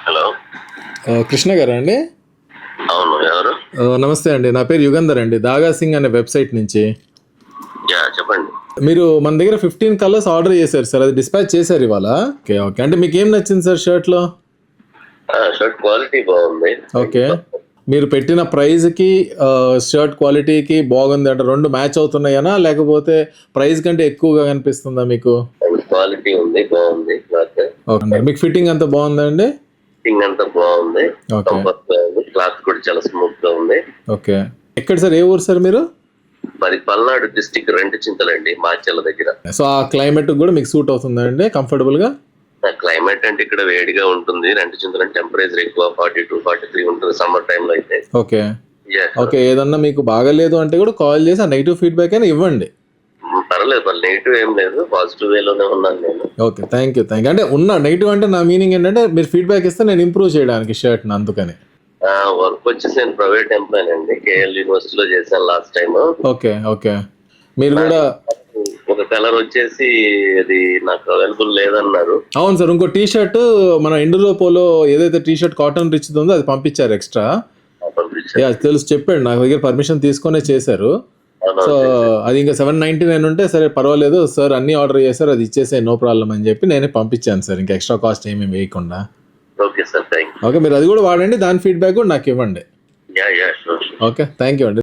Hello. Krishna గారా అండి? అవును, ఎవరు? నమస్తే అండి, నా పేరు యుగంధర్ అండి, దాగా సింగ్ అనే వెబ్సైట్ నుంచి. చెప్పండి. మీరు మన దగ్గర 15 కలర్స్ ఆర్డర్ చేశారు సార్, అది డిస్పాచ్ చేశారు ఇవాళ. ఓకే ఓకే, అంటే మీకు ఏం నచ్చింది సార్ షర్ట్లో? షర్ట్ క్వాలిటీ బాగుంది. ఓకే, మీరు పెట్టిన ప్రైస్కి షర్ట్ క్వాలిటీకి బాగుంది అంటే రెండు మ్యాచ్ అవుతున్నాయనా, లేకపోతే ప్రైస్ కంటే ఎక్కువగా కనిపిస్తుందా మీకు? క్వాలిటీ ఉంది, బాగుంది క్లాత్. ఓకే, మీకు ఫిట్టింగ్ అంతా బాగుందా అండి? ఫిట్టింగ్ అంతా బాగుంది, ఓకే కంఫర్ట్ గా ఉంది, క్లాత్ కూడా చాలా స్మూత్ గా ఉంది. ఓకే, ఎక్కడ సార్, ఏ ఊరు సార్ మీరు? మరి పల్నాడు డిస్టిక్ రెంటచింతలండి, మాచెల్ల దగ్గర. సో ఆ క్లైమేట్ కూడా మీకు సూట్ అవుతుందా అండి కంఫర్టబుల్గా? క్లైమేట్ అంటే ఇక్కడ వేడిగా ఉంటుంది, రెంటచింతల టెంపరేచర్ ఎక్కువ 42-43 ఉంటుంది సమ్మర్ టైమ్ లో అయితే. ఓకే ఓకే, ఏదన్నా మీకు బాగాలేదు అంటే కూడా కాల్ చేసి ఆ నెగిటివ్ ఫీడ్బ్యాక్ అయినా ఇవ్వండి. పర్లేదు, మరి నెగిటివ్ ఏం లేదు, పాజిటివ్ వేలోనే ఉన్నాను నేను. Okay, thank you. అంటే ఉన్న నెగిటివ్ అంటే నా మీనింగ్ ఏంటంటే మీరు ఫీడ్బ్యాక్ ఇస్తే నేను ఇంప్రూవ్ చేయడానికి షర్ట్ని, అందుకని. వర్క్ వచ్చేసి నేను ప్రైవేట్ ఎంప్లాయ్ అండి, కేఎల్ యూనివర్సిటీలో చేశాను లాస్ట్ టైం. ఓకే ఓకే, మీరు కూడా ఒక కలర్ వచ్చేసి అది నాకు అవైలబుల్ లేదన్నారు. అవును సార్, ఇంకో టీ షర్ట్ మన ఇండిలో పోలో ఏదైతే టీ షర్ట్ కాటన్ రిచ్ ఉందో అది పంపించారు ఎక్స్ట్రా. యా తెలుసు, చెప్పాడు, నా దగ్గర పర్మిషన్ తీసుకునే చేశారు. సో అది ఇంకా 799 ఉంటే సరే పర్వాలేదు సార్, అన్ని ఆర్డర్ చేశారు, అది ఇచ్చేసే నో ప్రాబ్లం అని చెప్పి నేనే పంపించాను సార్, ఇంకా ఎక్స్ట్రా కాస్ట్ ఏమీ వేయకుండా. Okay sir, thank you. Okay, మీరు అది కూడా వాడండి, దాని ఫీడ్బ్యాక్ కూడా నాకు ఇవ్వండి. Yeah sure. Okay, thank you అండి.